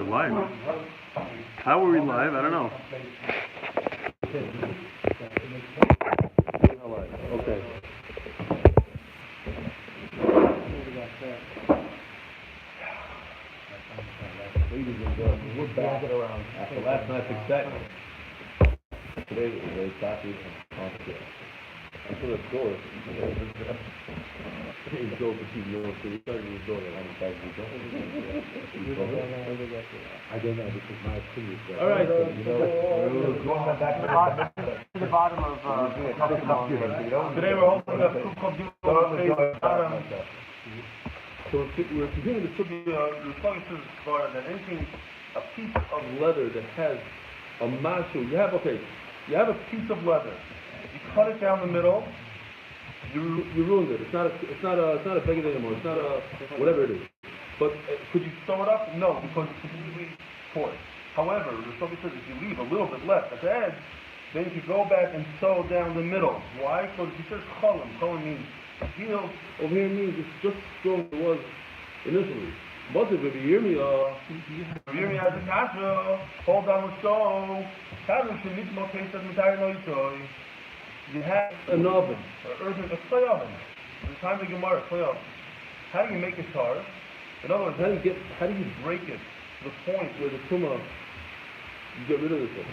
live. How are we live? I don't know. Okay. Ladies and gentlemen, we're back around after last night's excitement. Today it was very choppy and complicated. Until the door, he's going to see you, so we started his door at 95 feet. I don't know, this is my opinion. All right, we're going back to the bottom of today we're holding a group called So we're continuing to put the focus is that anything, a piece of leather that has a macho. You have a piece of leather. you cut it down the middle. You ruined it. It's not a beggar anymore. It's not a whatever it is. But Could you sew it up? No, because it's completely torn. However, the focus says if you leave a little bit left at the edge, then you can go back and sew down the middle. Why? Because he says cholim. Cholim means healed. over here means it's just as strong as it was initially. But if you hear me, Yirmi has a kasha. Hold on with sew. Kasha should need more case of entire noitoy. You have an oven. a clay oven. The time to Gemara, clay oven. How do you make it tar? In other words, How do you break it to the point where the tumah, you get rid of this thing?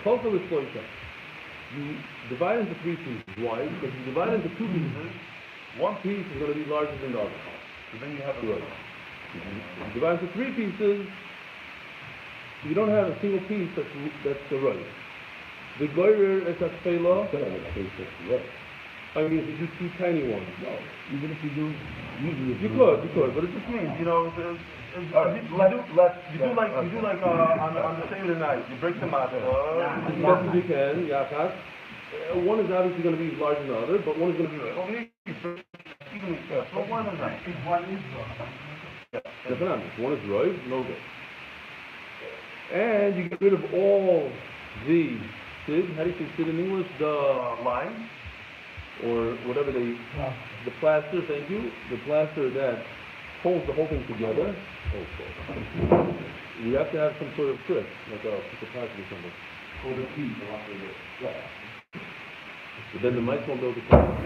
Kosher is floisha. You divide into three pieces. Why? Because you divide into two pieces, one piece is going to be larger than the other. so then you have a Right. You divide into three pieces, you don't have a single piece that's the right. The goyer is a fela. I mean, if you do two tiny ones. No, even if you do, usually You could, but it just means, you know, you do like on the Seder night. You break the matzah. as much as you can, yachas. One is obviously going to be larger than the other, but one is going to be right. So one is not. Definitely. One is right, no good. And you get rid of all the sid. How do you say sid in English? The Line. or whatever the plaster. Thank you. The plaster that holds the whole thing together. You have to have some sort of trick, like a piece of plastic or something. hold the piece off of it. But then the mice won't be able to come.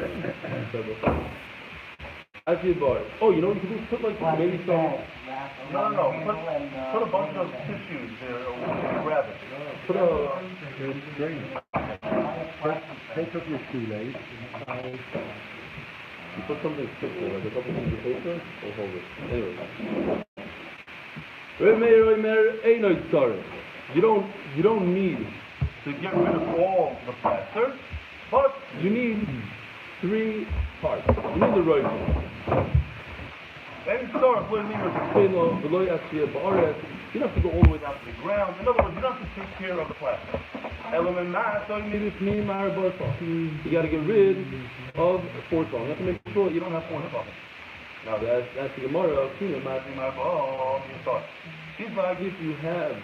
Actually, oh, you know what you can do? Put like maybe some. No. Put a bunch of tissues there. Grab it. Put a. Take up your shoelace. You put something thick there, like a couple pieces of paper, or hold it. Anyway. You don't need To get rid of all the plaster, but you need three parts. You need the right one. any store, what it means is you don't have have to go all the way down. to the ground. In other words, you don't have to take care of the plaster. Element mass, so you need You got to get rid of four songs. You have to make sure you don't have four songs. Now that's the Gemara. you start. He's like if you have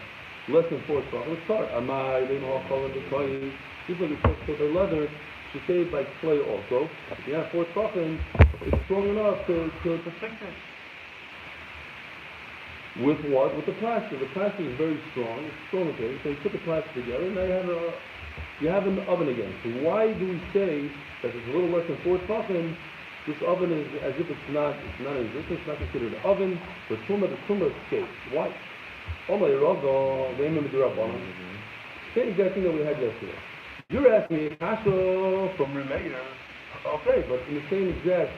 less than four songs, let's start. Amai, they know all the clay. He's like for the leather to save by clay also. If you have four songs, it's strong enough to fix it. With what? With the plaster. The plaster is very strong. It's strong okay. So you put the plaster together, and now you have an oven again. So why do we say that it's a little less than four tefachim? This oven is as if it's not in existence. It's not considered an oven. The tumah escapes. Why? Same exact thing that we had yesterday. You're asking me kasha From Remeir. Okay, but in the same exact.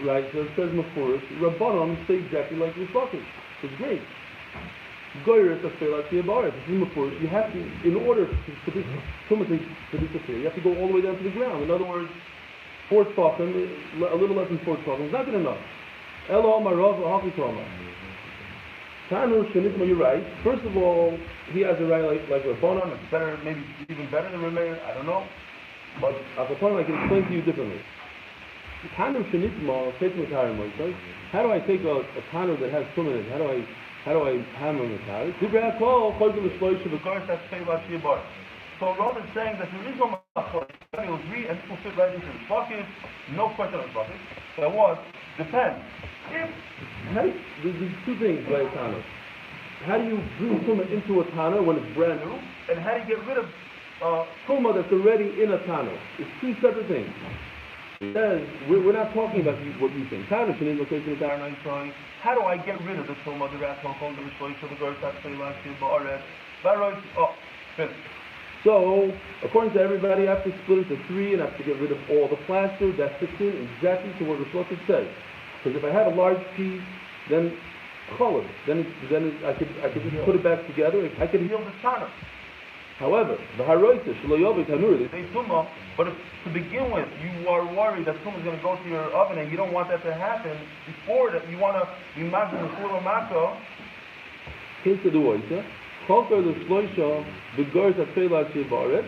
Right, so it says Mefurish, Rabbanon say exactly like this bucket. It's great. Goyer is a fela tiyabaris. This is Mefurish. You have to, in order for this tumah to disappear, you have to go all the way down to the ground. In other words, four tefachim, a little less than four tefachim, is not good enough. Elo marav ha'chitoma. Tanu shenitma, you're right. First of all, he has a right like Rabbanon. It's better, maybe even better than Remeir. I don't know. But Rabbanon, I can explain to you differently. How do I take a tanner that has tumah in it? How do I hammer the tanner? Of course, that's Fela Shiabar. So Ron is saying that there is no machor. He will agree and it will fit right into the bucket. No question of the bucket. That was depends. If there's two things by a tanner. how do you bring Tumah into a Tana when it's brand new? And how do you get rid of Tumah that's already in a Tana? It's two separate things. It says, we're not talking about what you think. How do I get rid of the Tumah, the Ratzon, the Rishloish, the Gers, that's the last year, finish. So, according to everybody, I have to split it to three and I have to get rid of all the plaster. That fits in exactly to what the Shlokas says. Because if I have a large piece, then cholod, then I could just put it back together. I could heal the Tana. However, the Haroita, Shaloyovi Tanur, they say Tumah, but if, to begin with, you are worried that Tumah is going to go to your oven and you don't want that to happen. Before that, you want to be making a full mako. Case of the Oita, Cholker the Shloisha, the Gers at Feilat Shevaret.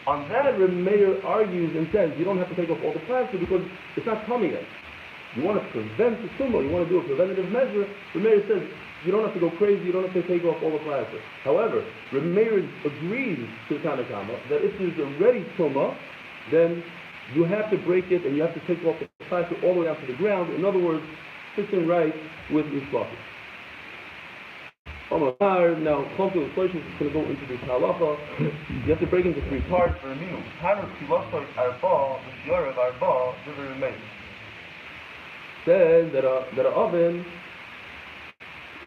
On that, Meir argues and says you don't have to take off all the plaster because it's not tummy yet. You want to prevent the tumah, you want to do a preventative measure. Meir says you don't have to go crazy, you don't have to take off all the plaster. However, Meir agrees to Tanakama that if there's already tumah, then you have to break it and you have to take off the plaster all the way down to the ground. In other words, fits in right with Mishlochis. Now, Chomto is going to go into this halacha. You have to break into three parts. Says that an oven,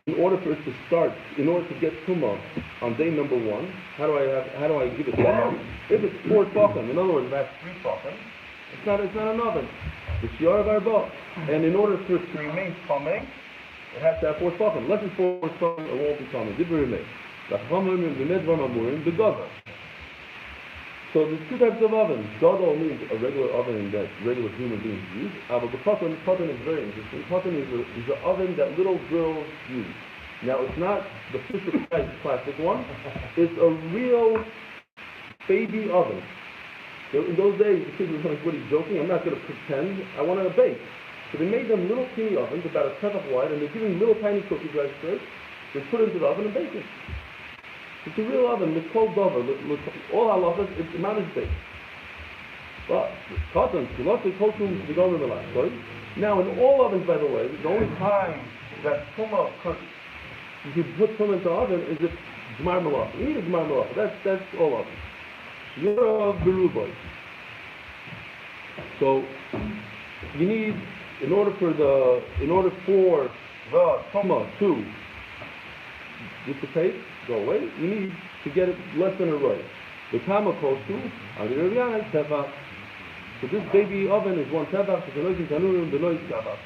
in order for it to start, in order to get tumah on day number one, how do I give it tumah? If it's 4 tefachim, in other words, if I have 3 tefachim, it's not an oven. It's Yarav Arba. And in order for it to remain coming, it has to have 4 tefachim. Less than 4 tefachim, it won't be coming. It will remain. So there's 2 types of ovens. Gadol means a regular oven that regular human beings use. But the cotton is very interesting. Cotton is an oven that little girls use. Now it's not the Fisher-Price plastic one. It's a real baby oven. So in those days, the kids were like, "What are you joking? I'm not going to pretend. I want to bake." So they made them little teeny ovens, about a tefach wide, and they're giving little tiny cookies right straight. They put it into the oven and bake it. It's a real oven. It's called dover. All halachas, it's not as big. But cotton, now in all ovens, by the way, the only time that tumah you can put tumah into the oven is if gmar malach. You need a gmar malach. That's all ovens. You're a beruboy. So you need, in order for the tumah to dissipate, go away, you need to get it less than a roy. The kama calls to tefach. So this baby oven is 1 tefach. The noise in tanurim, the noise tefach.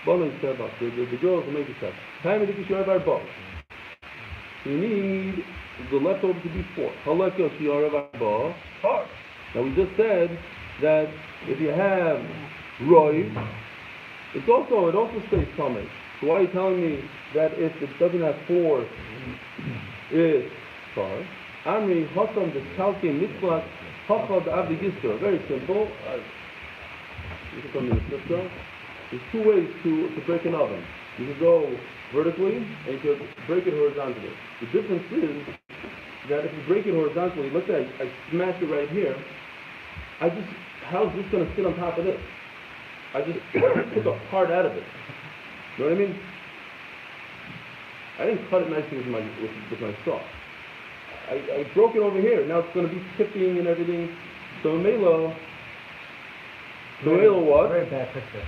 Bono is tefach. The girls will make it tefach. Time it is your bar. You need the leftover to be 4. Now we just said that if you have roy, it also stays tummy. So why are you telling me that if it doesn't have 4, it's far? Amri Hossam the Chalki Mitzvah Hochad Avdi Gistra. Very simple. You can come in the Gistra. There's 2 ways to break an oven. You can go vertically and you can break it horizontally. The difference is that if you break it horizontally, let's say I smash it right here, how's this going to sit on top of this? I just took a part out of it. You know what I mean? I didn't cut it nicely with my saw. I broke it over here. Now it's going to be tipping and everything. So Mela what? Very bad picture.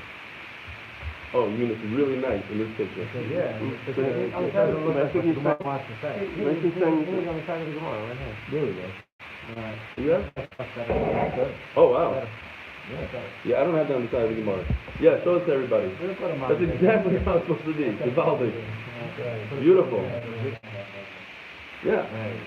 Oh, you mean it's really nice in this picture? Yeah. Really nice. Yeah? Oh, wow. Yeah, I don't have that on the side of the Gemara. Yeah, show it to everybody. That's exactly how it's supposed to be. Beautiful. Yeah.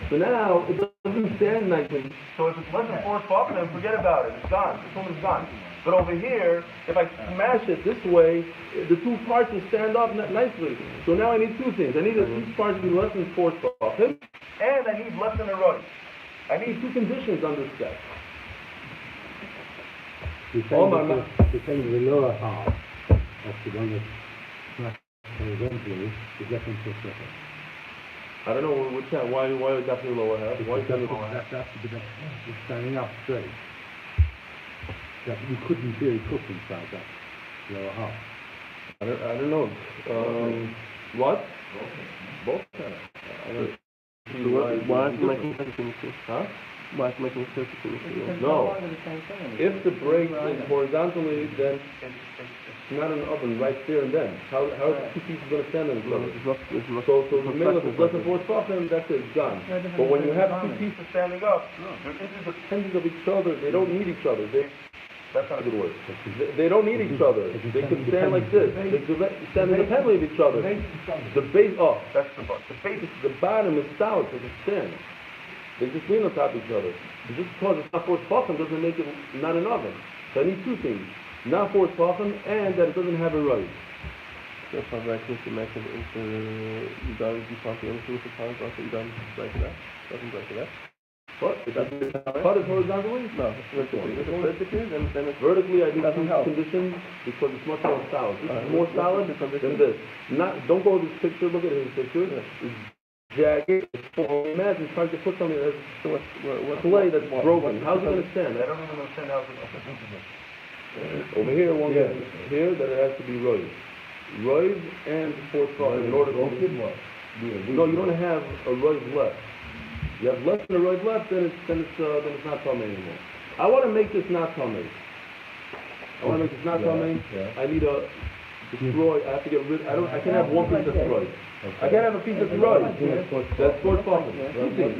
So now, it doesn't stand nicely. So if it's less than 4 tefachim, then forget about it. It's gone. The tumah is gone. But over here, if I smash it this way, the 2 parts will stand up nicely. So now I need 2 things. I need each part to be less than 4 tefachim, and I need less than a roy. I need 2 conditions on this step. You're saying the lower half, that's the one that's horizontally, is less than 4 tefachim. I don't know which half. Why definitely lower half? Why that's standing up straight. That you couldn't really cook inside that lower half. I don't know. What? Both can. Why is it making sense to me? Huh? Why is it making sense to me? No. If the break is horizontally, then it's not an oven right there and then. How are the two pieces going to stand on each other? So the middle of the less than 4 tefachim, that's it, it's gone. But when you have two pieces standing up, they're independent of each other. They don't need each other. That's not a good word. They don't need each other. They can stand like this. They can stand independently of each other. The base, that's the part. The bottom is stout. They can stand. They just lean on top of each other. And just because it's not 4 tefachim doesn't make it not an oven. So I need two things. Not 4 tefachim and that it doesn't have a rise. That's why I think you make it into you don't do something into the time, so you don't break it up. Doesn't break it up. What? Cut it horizontally? No, it's vertically. If it's vertically, then it's vertically I do doesn't two help. conditions because it's much more solid. This is more solid than this. Don't go to this picture, look at his picture. It's jagged, it's full. Imagine trying to put something that's clay that's broken. How's it going to stand? I don't even understand how it's going to Over here, here that it has to be roiv. Roiv and 4 tefachim in order to... No, you don't have a roiv left. You have less than a roiv left, then it's not tamei anymore. I want to make this not tamei. I need to destroy. I have to get rid. I can't have one piece destroyed. I can't have a piece destroyed. That's 4 tefachim. Each piece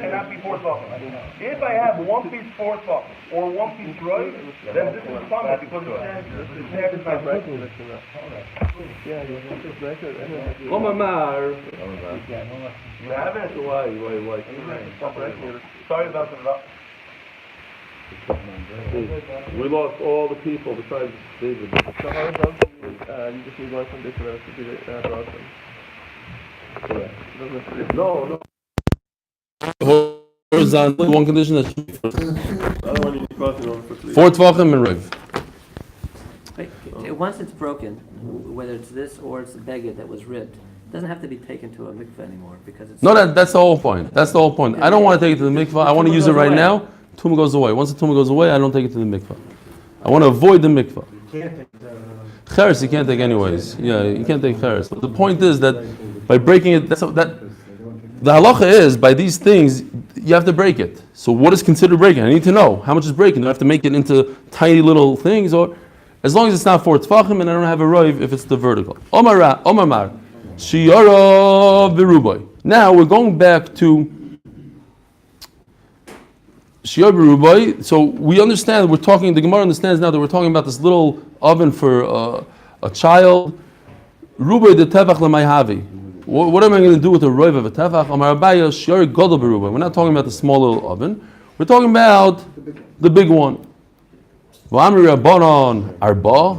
cannot be 4 tefachim. If I have one piece 4 tefachim or one piece roiv, then this is tamei because it's not breaking. You have it? Why? Sorry about that. We lost all the people besides David. So how is that? You just need one from this to be the broken. No. Horizontal, one condition that four tvachim and riv. Once it's broken, whether it's this or it's the beged that was ribbed, it doesn't have to be taken to a mikveh anymore because it's... No, that's the whole point. That's the whole point. I don't want to take it to the mikveh. I want to use it right now. Tumah goes away. Once the tumah goes away, I don't take it to the mikveh. I want to avoid the mikveh. Cheres you can't take anyways. Yeah, you can't take cheres. But the point is that by breaking it, the halacha is by these things you have to break it. So what is considered breaking? I need to know how much is breaking. Do I have to make it into tiny little things, or as long as it's not 4 tefachim and I don't have a roiv if it's the vertical. Omar shiyara v'rubai. Now we're going back to shiyara v'rubai. So we understand the Gemara understands now that we're talking about this little oven for a child. Rubai de tevach l'mayhavi. What am I going to do with a roiv of a tefach? Amar Abaya shiyara gadol v'rubai. We're not talking about the small little oven. We're talking about the big one. V'amri Rabbanon arba,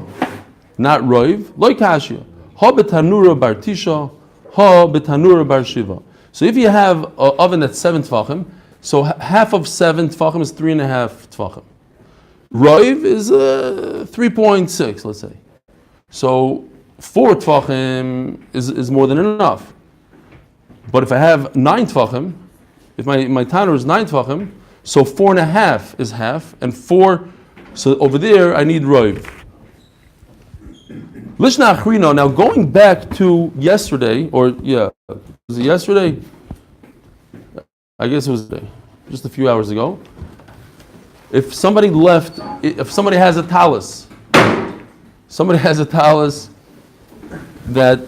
not roiv, loy kashya. Ha betanura bar tisha, ha betanura bar shiva. So if you have an oven that's 7 tefachim, so half of 7 tefachim is 3.5 tefachim. Roiv is 3.6, let's say. So 4 tefachim is more than enough. But if I have 9 tefachim, if my tanur is 9 tefachim, so 4.5 is half, and 4. So over there, I need roiv. Lishna achrina. Now going back to yesterday, was it yesterday? I guess it was just a few hours ago. If somebody has a talus, that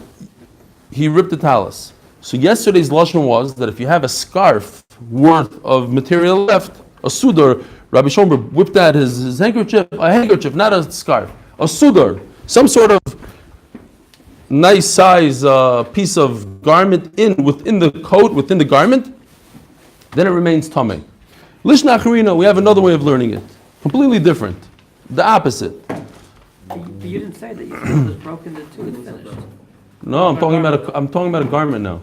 he ripped the talus. So yesterday's lashon was that if you have a scarf worth of material left, a sudar. Rabbi Shomber whipped out his handkerchief, a handkerchief, not a scarf, a sudar, some sort of nice size piece of garment within the coat, within the garment, then it remains tamei. Lishna acharina, we have another way of learning it, completely different, the opposite. But you didn't say that you said it was broken into two and finished. No, I'm talking about a garment now.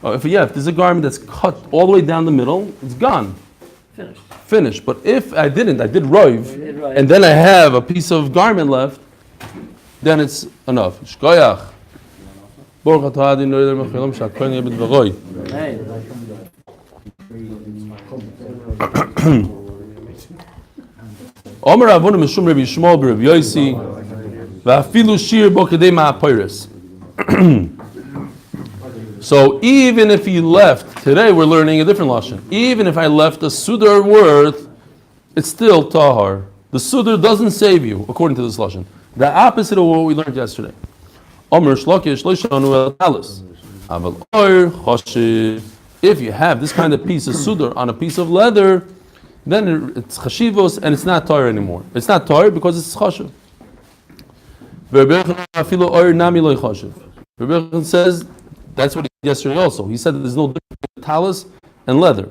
If there's a garment that's cut all the way down the middle, it's gone. Finished. But if I did roiv, and then I have a piece of garment left, then it's enough. Shkoyach. Omer Avonu Mishum Rabbi Yishmael Rabbi Yosi Va'afilu Shir Bo Kedei Ma'apiris. So even if he left, today we're learning a different lashon. Even if I left a sudar word, it's still tahar. The sudar doesn't save you, according to this lashon. The opposite of what we learned yesterday. Omer Shlokish Leishanu El Talis. Aval Oir Choshiv. If you have this kind of piece of sudar on a piece of leather, then it's chashivos and it's not tahar anymore. It's not tahar because it's chashiv. Rabbi Yochanan says that's what he did yesterday also. He said that there's no difference between talis and leather.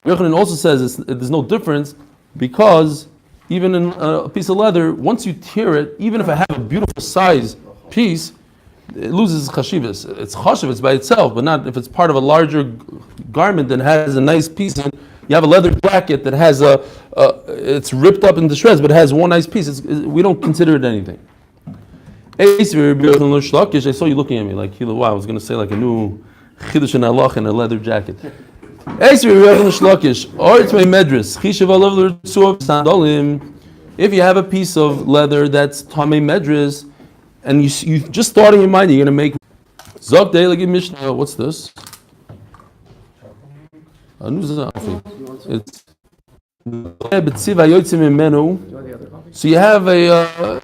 Rabbi Yochanan also says there's no difference because even in a piece of leather, once you tear it, even if I have a beautiful size piece, it loses chashivas. It's chashiv, it's by itself, but not if it's part of a larger garment that has a nice piece in. You have a leather jacket that has it's ripped up into shreds, but it has one nice piece. We don't consider it anything. I saw you looking at me like, wow, I was going to say like a new chidush and halach in a leather jacket. If you have a piece of leather that's tamei medris, and you just thought in your mind you're going to make Zok Deilagi Mishnah. What's this? It's so you have a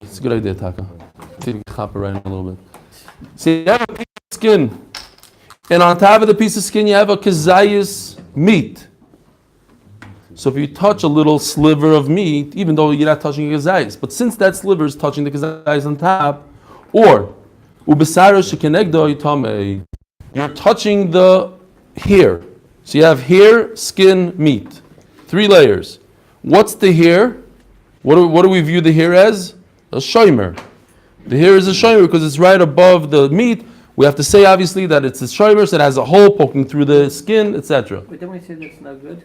it's a good idea, Taka. See if you can chop it right in a little bit. So you have a piece of skin, and on top of the piece of skin you have a kazayis meat. So if you touch a little sliver of meat, even though you're not touching a kazayis, but since that sliver is touching the kazayis on top, or ubesaro shekenegdo yitamei, you're touching the hair. So you have hair, skin, meat. 3 layers. What's the hair? What do we view the hair as? A shomer. The hair is a shomer because it's right above the meat. We have to say obviously that it's a shomer, so it has a hole poking through the skin, etc. But then we say that's no good?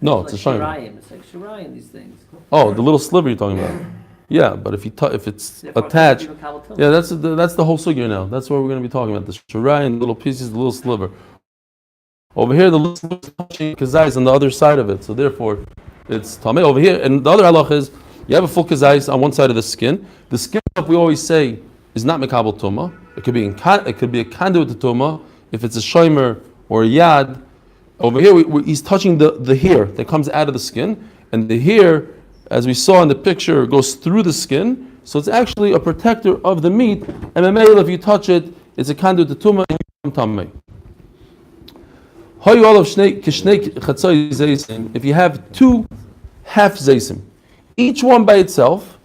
No, it's a shomer. It's like shirayim, these things. Oh, the little sliver you're talking about. Yeah, but if it's attached, yeah, that's the whole sugya now. That's what we're going to be talking about. The shirayim, the little pieces, the little sliver. Over here, the little sliver is touching kazayis on the other side of it, so therefore it's tamei. Over here, and the other halach is you have a full kazayis on one side of the skin. The skin, we always say, is not mekabel tuma. It could be a conduit to tuma if it's a shomer or a yad. Over here, he's touching the hair that comes out of the skin, and the hair, as we saw in the picture, goes through the skin. So it's actually a protector of the meat. And if you touch it, it's a conduit to tuma and you become tamei. If you have 2 half zaysim, each one by itself,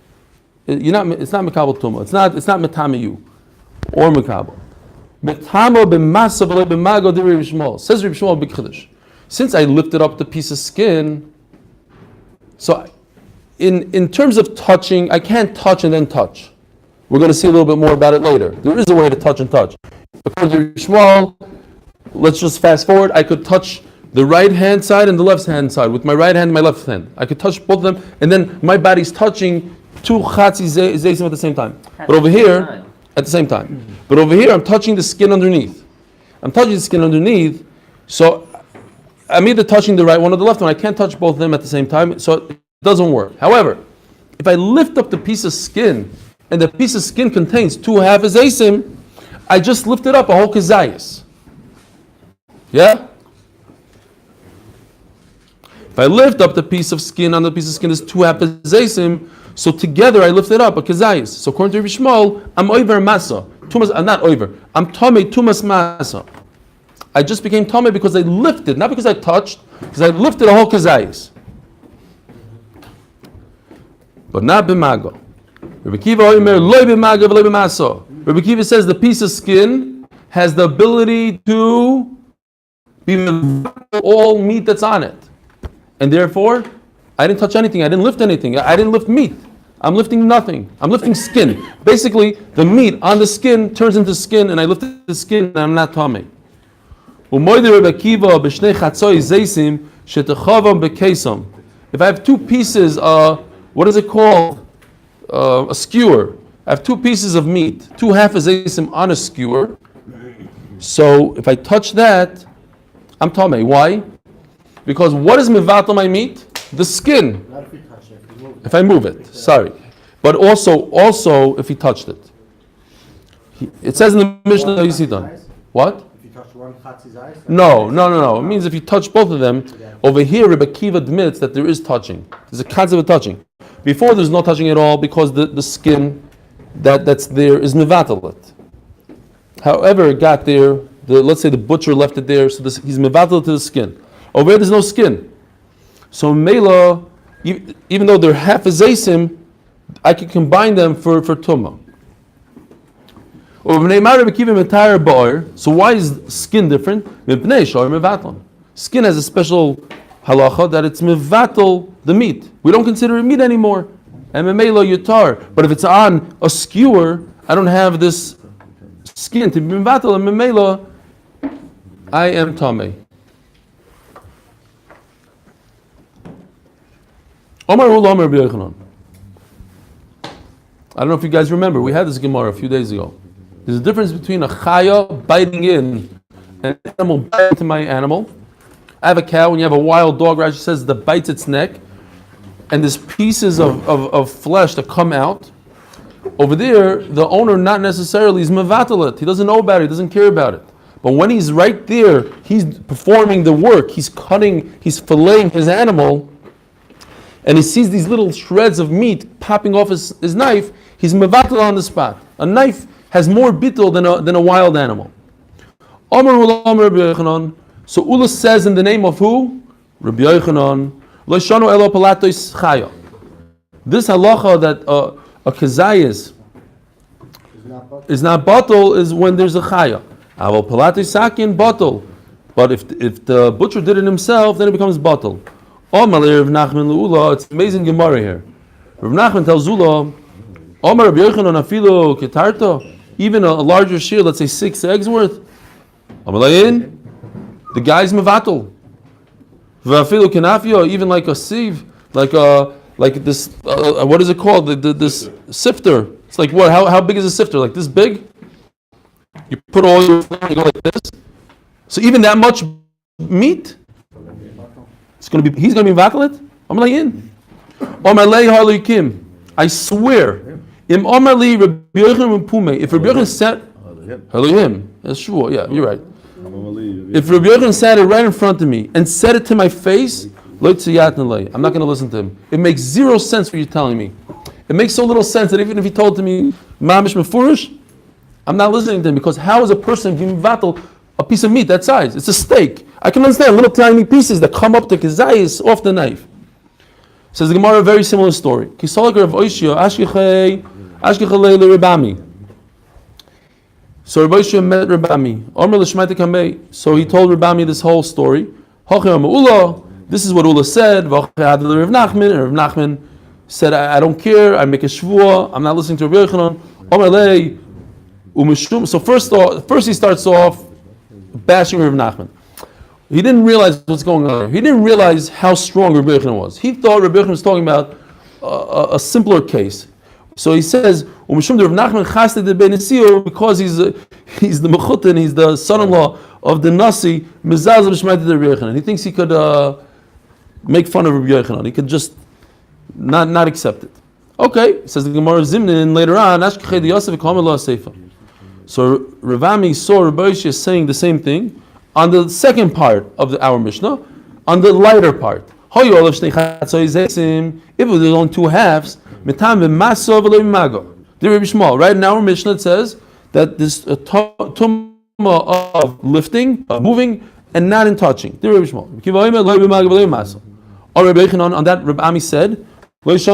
it's not mekabel tuma. It's not metamayu or mekabel. Metamo b'masa v'lo b'mago di Rabbi Yishmael. Says Rabbi Yishmael big chiddush. Since I lifted up the piece of skin, so in terms of touching, I can't touch and then touch. We're going to see a little bit more about it later. There is a way to touch and touch. According to Rabbi Yishmael, let's just fast forward. I could touch the right hand side and the left hand side with my right hand and my left hand. I could touch both of them, and then my body's touching 2 chatzi zaysim at the same time. But over here, at the same time. But over here, I'm touching the skin underneath. So I'm either touching the right one or the left one. I can't touch both of them at the same time, so it doesn't work. However, if I lift up the piece of skin, and the piece of skin contains 2 half zaysim, I just lifted up a whole kazayis. Yeah? If I lift up the piece of skin, on the piece of skin is 2 half zaysim, so together I lift it up, a kazayis. So according to Rabbi Yishmael, I'm oiver masa. I'm not oiver. I'm tamei tumas masa. I just became tamei because I lifted, not because I touched, because I lifted a whole kazayis. But not b'mago. Rabbi Kiva oimer loy b'mago v'loy b'masa. Rabbi Kiva says the piece of skin has the ability to be all meat that's on it. And therefore, I didn't touch anything. I didn't lift anything. I didn't lift meat. I'm lifting nothing. I'm lifting skin. Basically, the meat on the skin turns into skin, and I lifted the skin, and I'm not tamei. If I have 2 pieces, what is it called? A skewer. I have 2 pieces of meat, 2 half zaysim on a skewer. So if I touch that, I'm tamei. Why? Because what is mevatel my meat? The skin. If I move it, sorry. But also if he touched it. It says in the Mishnah, you see done. What? If you touch one Chatzi's eyes? No. It means if you touch both of them. Over here, Rebbe Kiva admits that there is touching. There's a concept of touching. Before, there's no touching at all because the skin that's there is mevatalit. However, it got there. Let's say the butcher left it there, so he's mevatalit to the skin. Over here, there's no skin. So Mela, even though they're half a zaysim, I can combine them for tumah. So why is skin different? Skin has a special halacha that it's mevatel the meat. We don't consider it meat anymore. And memelo yutar. But if it's on a skewer, I don't have this skin to be mevatel, and memelo, I am tameh. Omar ul Omar b'yochanan. I don't know if you guys remember. We had this Gemara a few days ago. There's a difference between a chaya biting in and an animal biting into my animal. I have a cow, and you have a wild dog, Rashi says, that bites its neck, and there's pieces of flesh that come out. Over there, the owner not necessarily is mevatalit. He doesn't know about it, he doesn't care about it. But when he's right there, he's performing the work, he's filleting his animal, and he sees these little shreds of meat popping off his knife, he's mevatal on the spot. A knife has more bittul than a wild animal. So Ula says in the name of who? Rabbi Yochanan. This halacha that a kezayis is not batal is when there's a chaya. Aval palatis sakin batal. But if the butcher did it himself, then it becomes batal. It's amazing Gemara here. Rav Nachman tells Ula, Omar Rabbi Yochanan afilu ketarto, even a larger shear, let's say 6 eggs worth. The guy's mevatel. V'afilu kenafio, even like a sieve, like this. What is it called? This sifter. It's like what? How big is a sifter? Like this big? You put all your flour, you go like this. So even that much meat, he's gonna be mevatelet. I'm like in. Omalei harlikim. I swear. Im Omarli Rabbi Yochanan Pume. If Rabbi Yochanan said, Elohim, that's true. Yeah, you're right. If Rabbi Yochanan sat it right in front of me and said it to my face, I'm not going to listen to him. It makes zero sense what you're telling me. It makes so little sense that even if he told to me, Mamish Mefurish, I'm not listening to him, because how is a person being vatal a piece of meat that size? It's a steak. I can understand little tiny pieces that come up to kezayis off the knife. Says the Gemara, a very similar story. So Rabbi Yishua met Rabami. So he told Rabami this whole story. This is what Ula said. Rav Nachman said, I don't care, I make a shvuah, I'm not listening to Rabbi Yochanan. So first he starts off bashing Rav Nachman. He didn't realize what's going on. He didn't realize how strong Rabbi Yochanan was. He thought Rabbi Yochanan was talking about a simpler case. So he says, because he's the mechutin, he's the son-in-law of the Nasi, and he thinks he could make fun of Rabbi Yochanan. He could just not accept it. Okay, says the Gemara Zimnin later on. So Ravami saw Rabbi Yishua saying the same thing on the second part of our Mishnah, on the lighter part. If it was on 2 halves, right in our Mishnah it says that this tumma of lifting, of moving, and not in touching. On that, Rabbi Ami said, this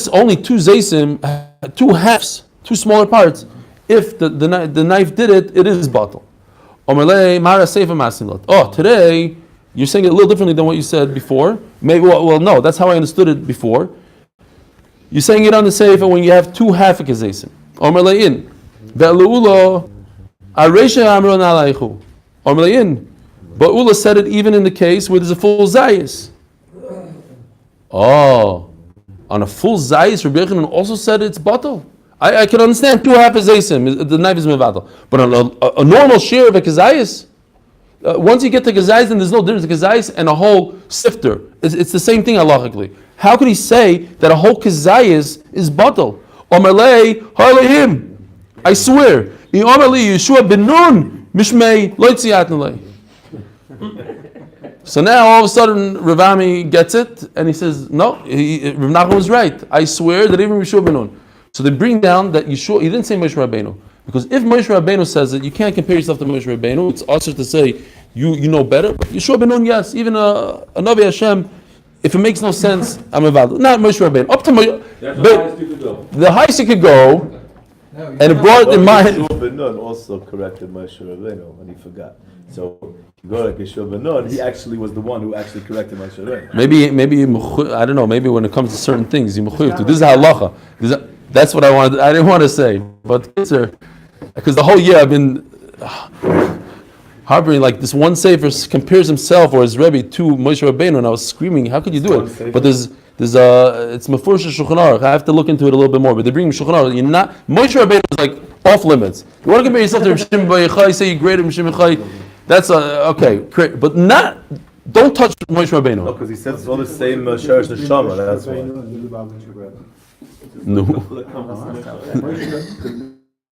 only 2 zaysim, 2 halves, 2 smaller parts. If the knife did it, it is batal. Oh, today you're saying it a little differently than what you said before. Maybe well no, that's how I understood it before. You're saying it on the seifa when you have 2 half-a-kazaysim. Omar-le'in. Ve'lu'ulo aresha amron alaychu. Omar-le'in. But Ula said it even in the case where there's a full zayis. Oh. On a full zayis, Rabbi Yochanan also said it's batal. I can understand 2 half-a-zaysim, the knife is mevatal. But on a normal share of a kazayis, Once you get to Gezais, then there's no difference. Gezais and a whole sifter. It's the same thing halachically. How could he say that a whole Kezayis is batal? Omerlei Harlehim. I swear. Omerlei Yeshua ben Nun Mishmei Loitziatnelei. So now all of a sudden Ravami gets it and he says, no, Rav Nachman was right. I swear that even Yeshua ben Nun. So they bring down that Yeshua, he didn't say Moshe Rabbeinu. Because if Moshe Rabbeinu says it, you can't compare yourself to Moshe Rabbeinu. It's also to say you know better. Yeshua ben Nun, yes. Even a Navi Hashem, if it makes no sense, I'm about not Moshe Rabbeinu. Up to Moshe. The highest you could go. And it brought in mind. Yeshua ben Nun also corrected Moshe Rabbeinu when he forgot. So you go like Yeshua ben Nun, he actually was the one who actually corrected Moshe Rabbeinu. Maybe I don't know. Maybe when it comes to certain things, you mechuyev to. This is halacha. That's what I wanted. I didn't want to say, but because the whole year I've been harboring like this one sefer compares himself or his Rebbe to Moshe Rabbeinu, and I was screaming, "How could you do it?" But there's it's Mefurish Shulchan Aruch. I have to look into it a little bit more. But they bring Shulchan Aruch. You're not Moshe Rabbeinu is like off limits. You want to compare yourself to Rav Shimon Bar Yochai, say you're greater than Shimon Bar Yochai. That's okay, great. But not. Don't touch Moshe Rabbeinu. No, because he says it's all the same Sherish Neshama. That's why. No.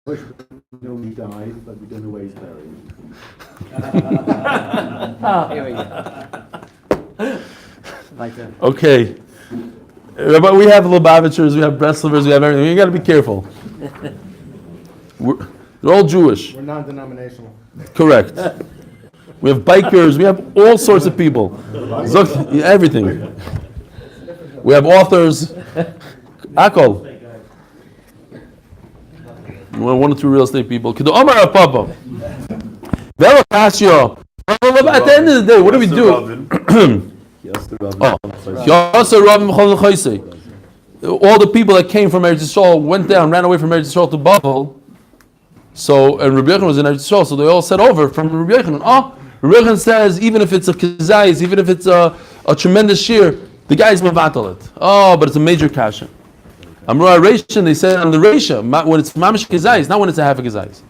He died, but we don't know where he's buried. Here we go. Like that. Okay. But we have Lubavitchers, we have Breslovers, we have everything. You got to be careful. They're all Jewish. We're non-denominational. Correct. We have bikers, we have all sorts of people. Everything. We have authors. Akol. One or two real estate people. At the end of the day, what do we do? All the people that came from Eretz Yisrael went down, ran away from Eretz Yisrael to Bavel. So, and Rabbi Yochanan was in Eretz Yisrael, so they all said over from Rabbi Yochanan. Rabbi Yochanan says, even if it's a kazayis, even if it's a tremendous shear, the guy is mevatel it. But it's a major kasha. Amrah Reisha, they said on the Reisha, when it's mamish kazayis, not when it's a half a kazayis.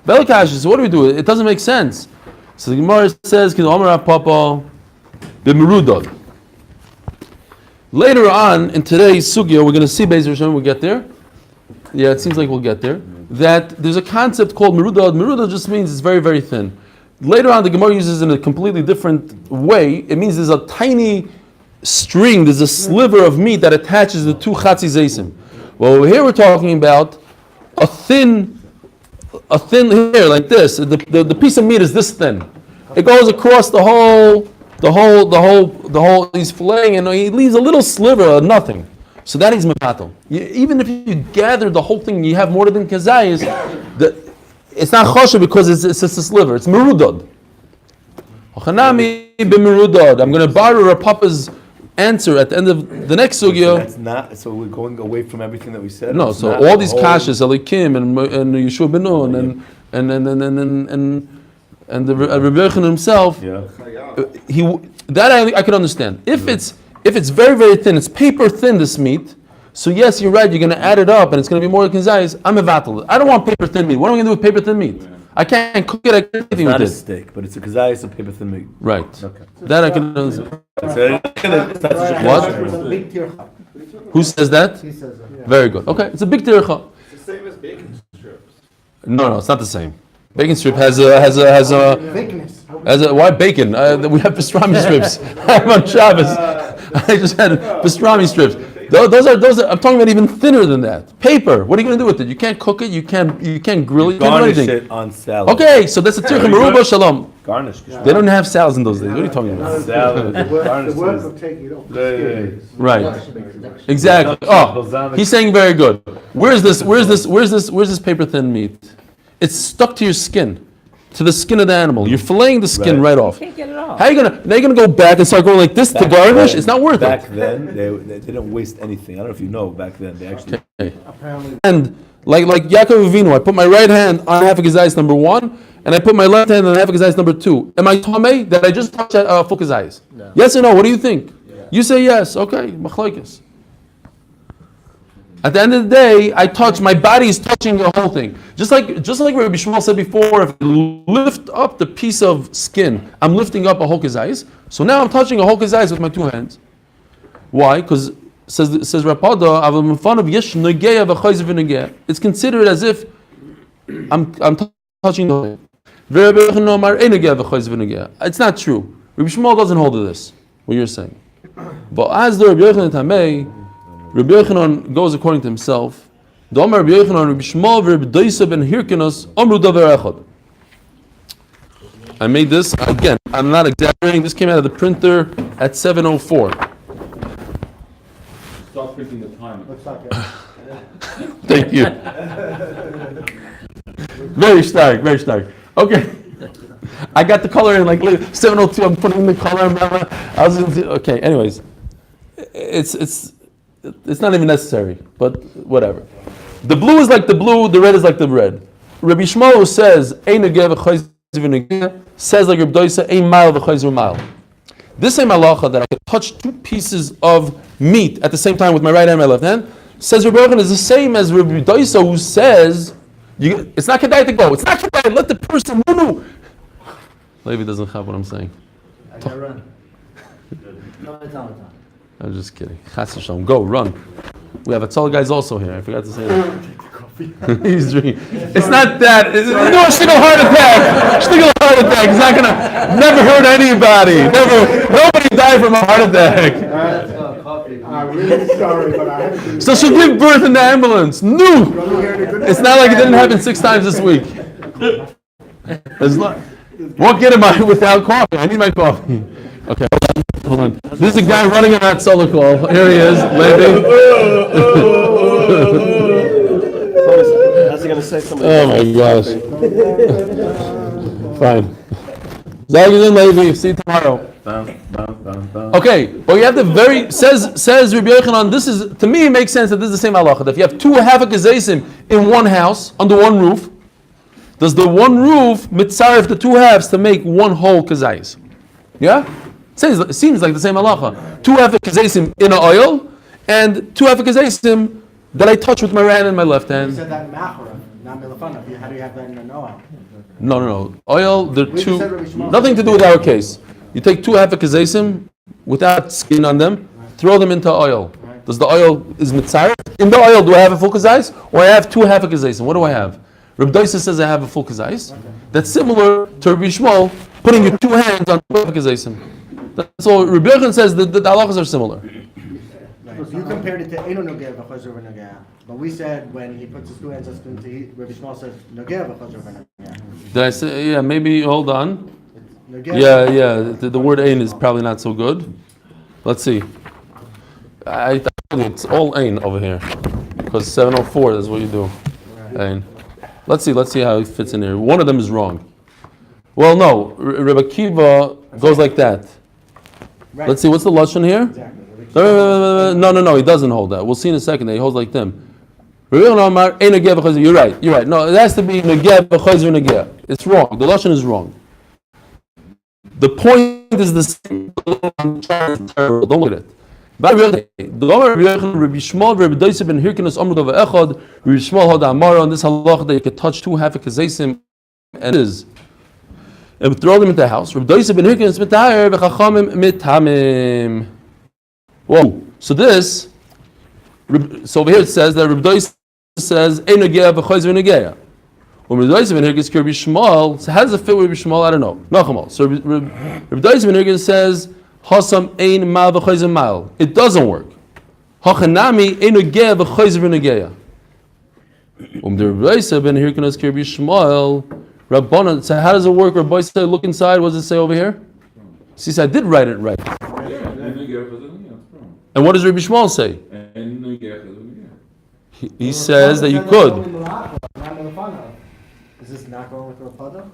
Velakash, so what do we do? It doesn't make sense. So the Gemara says, Papa, b'merudod. Later on in today's sugya, we're going to see Beis Hashem, we'll get there. Yeah, it seems like we'll get there. That there's a concept called merudod. Merudod just means it's very, very thin. Later on, the Gemara uses it in a completely different way. It means there's a tiny string, there's a sliver of meat that attaches the two chatzi zeisim. Well, here we're talking about a thin hair like this. The piece of meat is this thin. It goes across the whole. He's filleting, and he leaves a little sliver of nothing. So that is mevatel. Even if you gather the whole thing, you have more than kazayis. It's not choshev because it's just a sliver. It's merudod. Ochanami b'merudod. I'm going to borrow Rav Papa's answer at the end of the next sugya. That's not. So we're going away from everything that we said. No. So all these kashas, Elikim and Yeshua ben Nun and the Rabbi Yochanan himself. Yeah. I can understand. If it's very, very thin, it's paper thin, this meat. So yes, you're right. You're going to add it up, and it's going to be more than kazayis. I'm mevatel. I don't want paper thin meat. What am I going to do with paper thin meat? I can't cook it. I can't do anything with it. It's not a steak, but it's a kazayis of paper thin meat. Right. Okay. That I can understand. What? Who says that? He says that. Yeah. Very good. Okay, it's a big tircha. It's the same as bacon strips. No, it's not the same. Bacon strip has a thickness. Why bacon? We have pastrami strips. I'm on Shabbos. I just had pastrami strips. Those are. I'm talking about even thinner than that. Paper. What are you going to do with it? You can't cook it. You can't grill it. You can't do anything. Garnish it on salad. Okay, so that's a tircha meruba shalom. Garnish. They don't have salads in those days. What are you talking about? Salad. The work of taking it off the skin. Right. Exactly. Oh, he's saying very good. Where's this paper thin meat? It's stuck to your skin, to the skin of the animal. You're filleting the skin right off. You can't get it off. How are you gonna? They're gonna go back and start going like this to garnish? It's not worth it. Back then, they didn't waste anything. I don't know if you know. Back then, they actually. Okay. And like Yaakov Avinu, I put my right hand on half a kazayis number 1, and I put my left hand on half a kazayis number 2. Am I tamei that I just touched full kazayis? No. Yes or no? What do you think? Yeah. You say yes. Okay, machlokes. At the end of the day, I touch, my body is touching the whole thing. Just like Rabbi Shmuel said before, if I lift up the piece of skin, I'm lifting up a whole kazayis. So now I'm touching a whole kazayis with my two hands. Why? Because says Rapada, it's considered as if I'm touching the whole. It's not true. Rabbi Shmuel doesn't hold to this, what you're saying. But as the Rabbi Yochanan Tamei, Rabbi Yochanan goes according to himself. Rabbi Yochanan, Rabbi Shmuel, Rabbi Doisa ben Hirkinos, Amru davar echad. I made this, again, I'm not exaggerating, this came out of the printer at 7:04. Stop printing the time. Thank you. Very stark. Okay. I got the color in like 7:02, I'm putting in the color, okay, anyways. It's not even necessary, but whatever. The blue is like the blue, the red is like the red. Rabbi Shmuel says, says like Rabbi Doisa, ein mile v'chayzer mile. This same halacha that I can touch two pieces of meat at the same time with my right hand and my left hand, says Rabbi Yochanan is the same as Rabbi Doisa who says, it's not kedai to go, it's not kedai, let the person, no. Levi doesn't have what I'm saying. I gotta run. No, it's on. I'm just kidding. Chas Hashem, go, run. We have Atzal guys also here. I forgot to say that. He's drinking. It's not that. It's a shtickle heart attack. He's not gonna. Never hurt anybody. Nobody died from a heart attack. I'm really sorry, but I have to. So she'll give birth in the ambulance. No. It's not like it didn't happen 6 times this week. Won't get it without coffee. I need my coffee. Okay, hold on. This is a guy running on that solo call. Here he is, Levi. How's he going to say something? Oh my gosh. Fine. Zagazin Levi, see you tomorrow. Okay, but you have the says Rabbi Yochanan, this is, to me it makes sense that this is the same halacha. If you have 2 half a kazaysim in one house, under one roof, does the one roof mitzaref the 2 halves to make one whole kazayis? Yeah? It seems like the same halacha. 2 half a kazaysim in an oil, and 2 half a kazaysim that I touch with my right hand and my left hand. You said that in Macharav, not Milafanav. How do you have that in an oil? No. Oil, they're two, nothing to do with our case. You take 2 half a kazaysim without skin on them, throw them into oil. Does the oil, is mitzaref? In the oil, do I have a full kazayis? Or I have 2 half a kazaysim? What do I have? Rabbi Doisa says I have a full kazayis. That's similar to Rabbi Shmuel putting your 2 hands on 2 half a kazaysim. That's all. Rabbi Yochanan says that the halachas are similar. Right. So you compared it to Eino Nogeh v'Chazor v'Nogeh, but we said when he puts his 2 hands on the Rabbi Shmuel says Nogeh v'Chazor v'Nogeh. Did I say? Yeah, maybe. Hold on. Yeah. The word "ein" is probably not so good. Let's see. I think it's all "ein" over here because 7:04 is what you do. Ein. Let's see how it fits in here. One of them is wrong. Well, no. Rabbi Akiva goes like that. Right. Let's see. What's the lashon here? Exactly. No. He doesn't hold that. We'll see in a second that he holds like them. You're right. No, it has to be negeh b'chayzer negeh. It's wrong. The lashon is wrong. The point is the same. Don't look at it. Rabbi Shmuel, Rabbi Doisa ben Hirkinos, Amru davar echad. Rabbi Shmuel had amara on this halacha that you could touch 2 half a kazaysim and throw them into the house. Rabbi Doisa ben Hirkinos mitayer v'chachamim mitamim. Whoa! So over here it says that Rabbi Doisa says ein negeh v'chayzer negeh. When Rabbi Doisa ben Hirkinos Rabbi Shmuel, so how does it fit with Rabbi Shmuel? I don't know. Nachamal. So Rabbi Doisa ben Hirkinos says hasam ein mal v'chayzer mal. It doesn't work. Hachanami ein negeh v'chayzer negeh. Rabbi Doisa ben Hirkinos Rabbi Shmuel Rabbanan. So how does it work? Rabbi Doisa, look inside. What does it say over here? See, so I did write it right. And what does Rabbi Shmuel say? He says that you could. Is this not going with Rapada?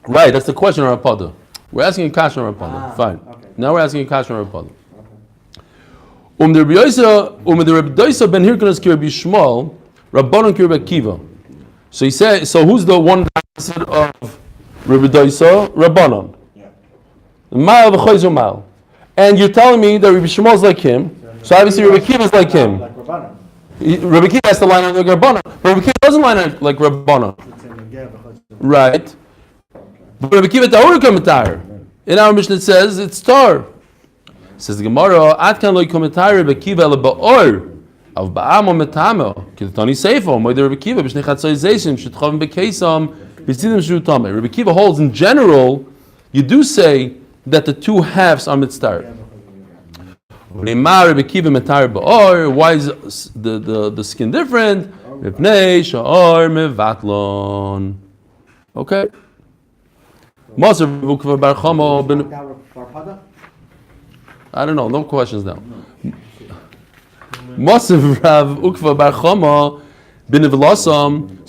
Right, that's the question on Rapada. We're asking a kasha on Rapada. Fine. Okay. Now we're asking a kasha on Rapada. The Rabbi Doisa ben Hirkinos ki Rabbi Shmuel, Rabbanon ki Rabbi Akiva. So he said. So who's the one opposite of Rabbi Doisa? Rabbanon. Ma'al v'chayzer ma'al. And you're telling me that Rabbi Shmuel is like him. So obviously Rabbi Akiva is like him. Like Rabbanan. Rabbi Akiva has to line up like Rabbana, but Rabbi Akiva doesn't line up like Rabbana. Right. But Rabbi Akiva Tahur Komentar. In our Mishnah it says it's tar. Says the Gemara, Atkan loy komentar Rabbi Akiva ele ba'or. Av ba'amo metamo. Kitani seifo. Moide Rabbi Akiva b'shnei chatzayization. Shetchavim b'keisam. B'tzidim shutame. Rabbi Akiva holds in general, you do say that the two halves are mitzvah. Why is the skin different? Okay. I don't know, no questions now. So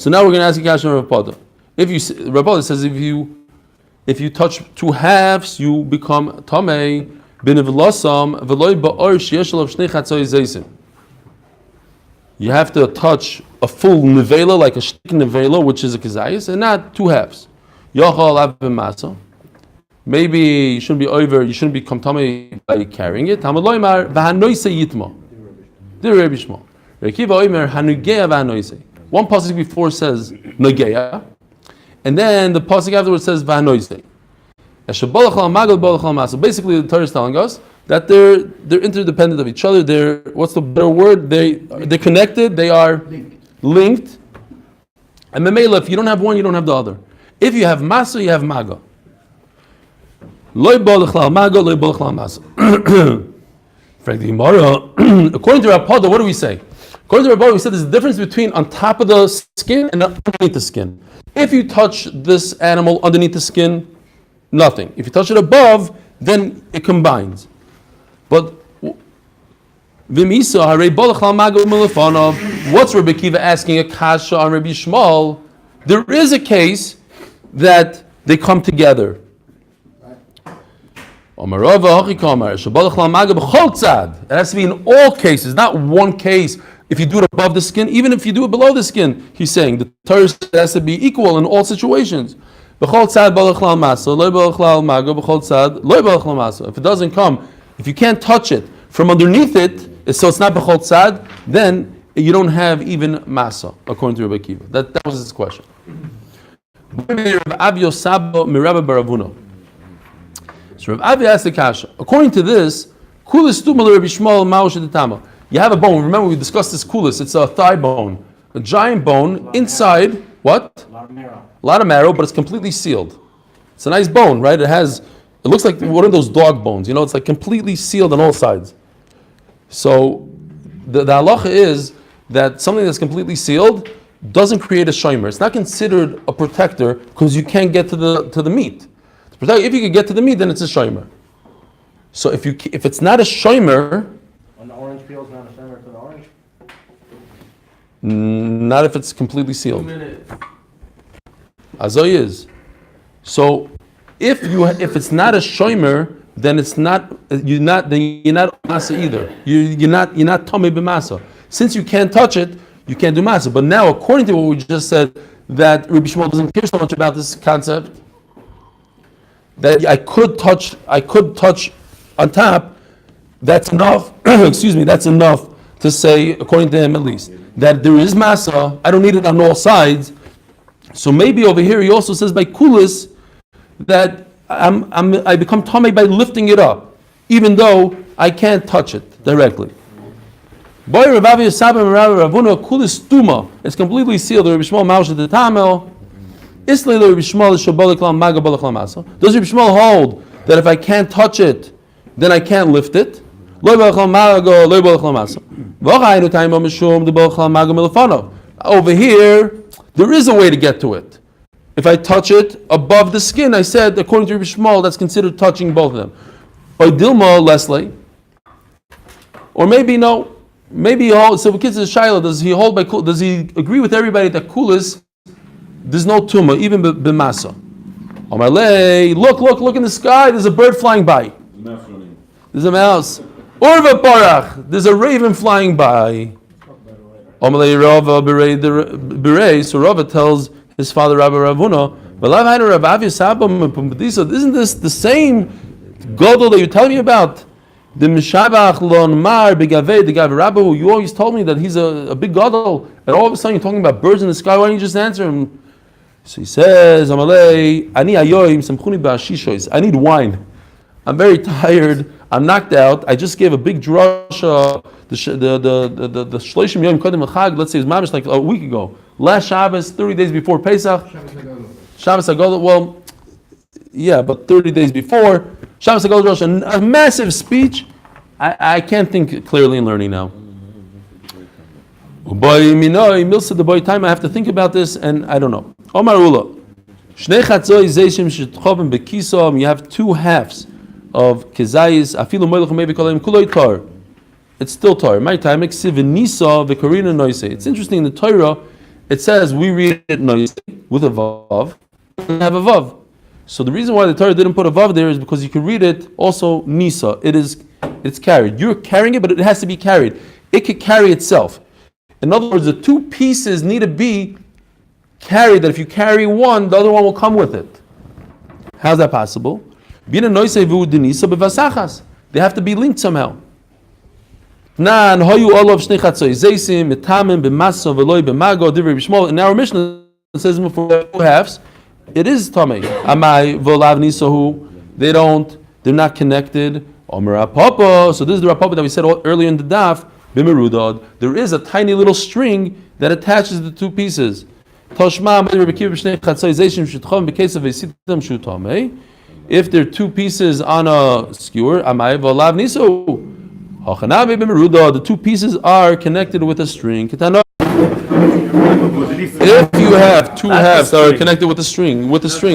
now we're going to ask you a question of Rav Pada. Rav Pada says if you touch two halves, you become tamei. You have to touch a full nevela, like a shtik nevela, which is a kazayis, and not two halves. Maybe you shouldn't be over, you shouldn't become tamei by carrying it. One pasuk before says nageya, and then the pasuk afterwards says v'hanoisei. So basically, the Torah is telling us that they're interdependent of each other. They're, what's the better word? They're connected. They are linked. And memela, if you don't have one, you don't have the other. If you have masa, you have maga. According to Rav Pada, what do we say? According to Rav Pada, we said there's a difference between on top of the skin and underneath the skin. If you touch this animal underneath the skin, nothing. If you touch it above, then it combines. But what's Rabbi Akiva asking a kasha on Rabbi Shmuel? There is a case that they come together. It has to be in all cases, not one case. If you do it above the skin, even if you do it below the skin, he's saying the Torah has to be equal in all situations. If it doesn't come, if you can't touch it from underneath it, so it's not b'chol tzad, then you don't have even masa, according to Rabbi Akiva. That was his question. So Rav Avi asked the kasha. According to this, kulis tumah Rabbi Shmuel ma'osh etama. You have a bone. Remember, we discussed this kulis. It's a thigh bone, a giant bone inside. What? A lot of marrow, but it's completely sealed. It's a nice bone, right? It looks like one of those dog bones. It's like completely sealed on all sides. So the halacha is that something that's completely sealed doesn't create a shomer. It's not considered a protector because you can't get to the meat. If you can get to the meat, then it's a shomer. So if it's not a shomer, an orange peel is not a shomer for the orange. Not if it's completely sealed. Azoy is. So if it's not a shomer, then you're not masa either. You're not tamei b'masa. Since you can't touch it, you can't do masa. But now, according to what we just said, that Rabbi Shmuel doesn't care so much about this concept, that I could touch on top, that's enough. Excuse me, that's enough to say, according to him at least, that there is masa. I don't need it on all sides. So maybe over here he also says by kulis that I become tamei by lifting it up, even though I can't touch it directly. Boy, Ravavi Yisabim Ravuna kulis tuma. It's completely sealed. Rabbi Shmuel Maush the Tamel. Does Rabbi Shmuel hold that if I can't touch it, then I can't lift it? Over here, there is a way to get to it. If I touch it above the skin, I said, according to Rabbi Shmuel, that's considered touching both of them. Or Dilma, Leslie. Or maybe no. Maybe he holds, so kids is Shiloh, does he agree with everybody that kulis, there's no tumah, even b'masa? Look in the sky, there's a bird flying by. There's a mouse. Urva parach, there's a raven flying by. So Rava tells his father Rabbi Ravuna, isn't this the same godel that you're telling me about? The Mishabach Lon Mar Begave, the Gav Rabbahu, you always told me that he's a big gadol, and all of a sudden you're talking about birds in the sky. Why don't you just answer him? So he says, Amalei, Ani Ayoim Samchuni Ba'ashishois. I need wine. I'm very tired. I'm knocked out. I just gave a big drasha. The Shloshim Yom Kodim Chag. Let's say it was mamish like a week ago. Last Shabbos, 30 days before Pesach. Shabbos Haggadah. Well, yeah, but 30 days before Shabbos Haggadah, a massive speech. I can't think clearly in learning now. Milsa the boy time. I have to think about this, and I don't know. Omar Ula. You have two halves of kezayis. Afilu moilach maybe kolayim kuloi tar. It's still tar. My time eksiv nisa v'karina noise. It's interesting in the Torah. It says we read it noise with a vav. And have a vav. So the reason why the Torah didn't put a vav there is because you can read it also nisa. It's carried. You're carrying it, but it has to be carried. It could carry itself. In other words, the two pieces need to be carried. That if you carry one, the other one will come with it. How's that possible? They have to be linked somehow. In our Mishnah it says for two halves, it is tamei. They're not connected. So this is the Rapapa that we said earlier in the Daf. There is a tiny little string that attaches the two pieces. If there are two pieces on a skewer, the two pieces are connected with a string. If you have two halves that are connected with a string,